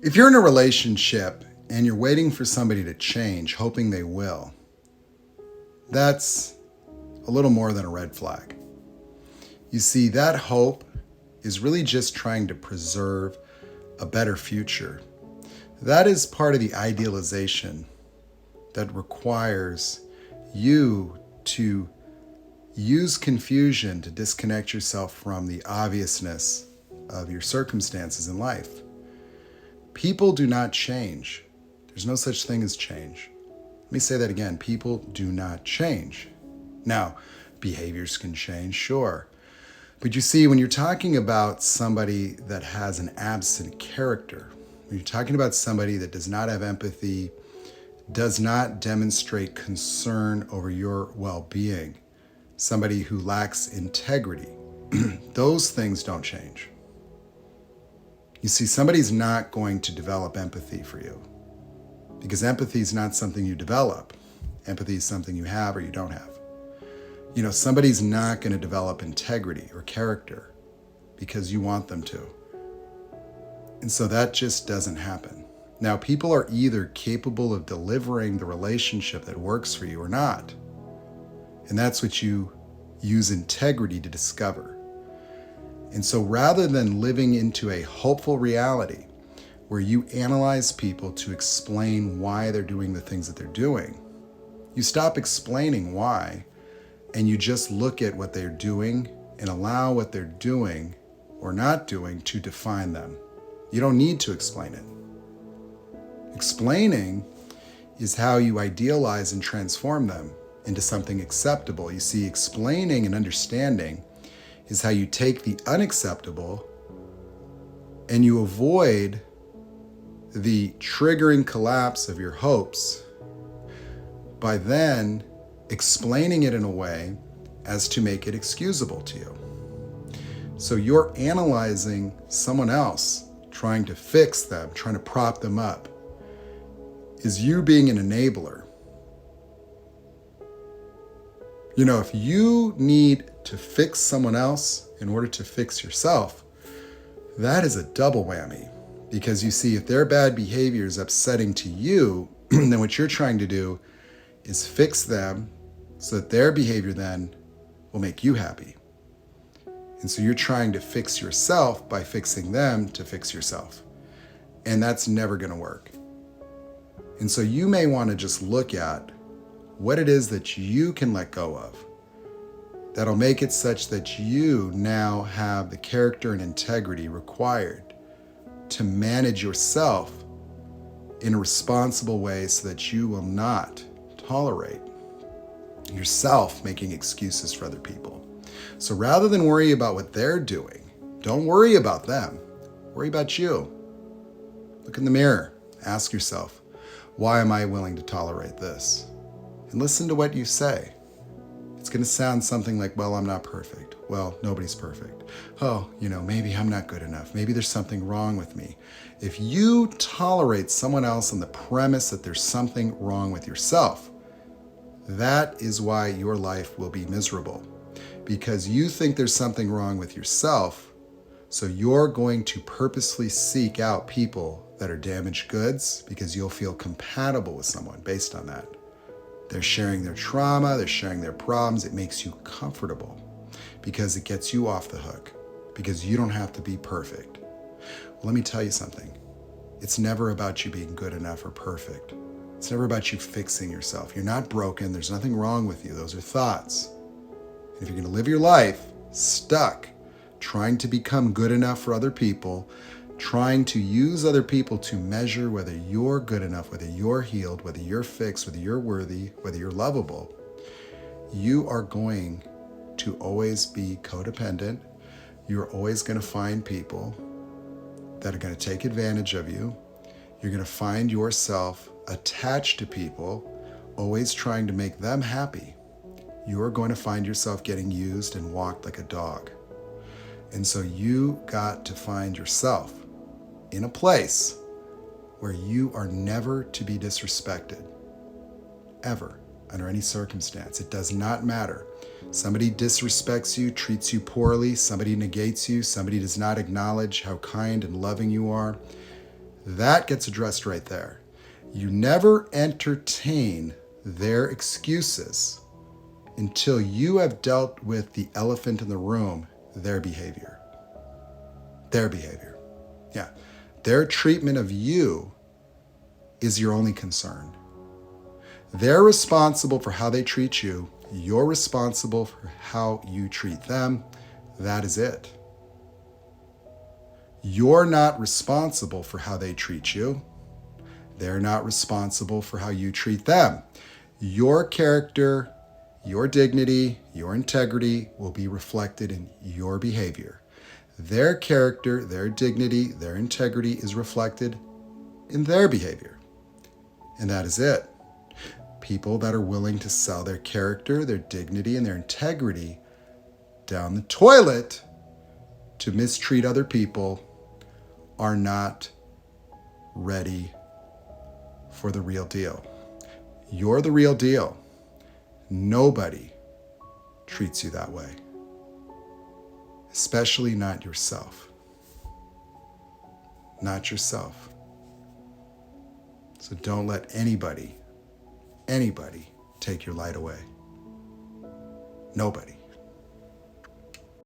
If you're in a relationship and you're waiting for somebody to change, hoping they will, that's a little more than a red flag. You see, that hope is really just trying to preserve a better future. That is part of the idealization that requires you to use confusion to disconnect yourself from the obviousness of your circumstances in life. People do not change. There's no such thing as change. Let me say that again. People do not change. Now, behaviors can change, sure. But you see, when you're talking about somebody that has an absent character, when you're talking about somebody that does not have empathy, does not demonstrate concern over your well-being, somebody who lacks integrity, those things don't change. You see, somebody's not going to develop empathy for you because empathy is not something you develop. Empathy is something you have or you don't have. You know, somebody's not going to develop integrity or character because you want them to. And so that just doesn't happen. Now, people are either capable of delivering the relationship that works for you or not. And that's what you use integrity to discover. And so rather than living into a hopeful reality where you analyze people to explain why they're doing the things that they're doing, you stop explaining why and you just look at what they're doing and allow what they're doing or not doing to define them. You don't need to explain it. Explaining is how you idealize and transform them into something acceptable. You see, explaining and understanding is how you take the unacceptable and you avoid the triggering collapse of your hopes by then explaining it in a way as to make it excusable to you. So you're analyzing someone else, trying to fix them, trying to prop them up, is you being an enabler. You know, if you need to fix someone else in order to fix yourself, that is a double whammy. Because you see, if their bad behavior is upsetting to you, then what you're trying to do is fix them so that their behavior then will make you happy. And so you're trying to fix yourself by fixing them to fix yourself. And that's never going to work. And so you may want to just look at what it is that you can let go of that'll make it such that you now have the character and integrity required to manage yourself in a responsible way so that you will not tolerate yourself making excuses for other people. So rather than worry about what they're doing, don't worry about them. Worry about you. Look in the mirror. Ask yourself, why am I willing to tolerate this? And listen to what you say. It's going to sound something like, well, I'm not perfect. Well, nobody's perfect. Oh, maybe I'm not good enough. Maybe there's something wrong with me. If you tolerate someone else on the premise that there's something wrong with yourself, that is why your life will be miserable. Because you think there's something wrong with yourself, so you're going to purposely seek out people that are damaged goods because you'll feel compatible with someone based on that. They're sharing their trauma, they're sharing their problems. It makes you comfortable because it gets you off the hook because you don't have to be perfect. Well, let me tell you something. It's never about you being good enough or perfect. It's never about you fixing yourself. You're not broken. There's nothing wrong with you. Those are thoughts. And if you're going to live your life stuck trying to become good enough for other people, trying to use other people to measure whether you're good enough, whether you're healed, whether you're fixed, whether you're worthy, whether you're lovable, you are going to always be codependent. You're always going to find people that are going to take advantage of you. You're going to find yourself attached to people, always trying to make them happy. You're going to find yourself getting used and walked like a dog. And so you got to find yourself in a place where you are never to be disrespected, ever, under any circumstance. It does not matter. Somebody disrespects you, treats you poorly, somebody negates you, somebody does not acknowledge how kind and loving you are. That gets addressed right there. You never entertain their excuses until you have dealt with the elephant in the room, their behavior. Their behavior. Yeah. Their treatment of you is your only concern. They're responsible for how they treat you. You're responsible for how you treat them. That is it. You're not responsible for how they treat you. They're not responsible for how you treat them. Your character, your dignity, your integrity will be reflected in your behavior. Their character, their dignity, their integrity is reflected in their behavior. And that is it. People that are willing to sell their character, their dignity, and their integrity down the toilet to mistreat other people are not ready for the real deal. You're the real deal. Nobody treats you that way, especially not yourself. Not yourself. So don't let anybody take your light away. Nobody.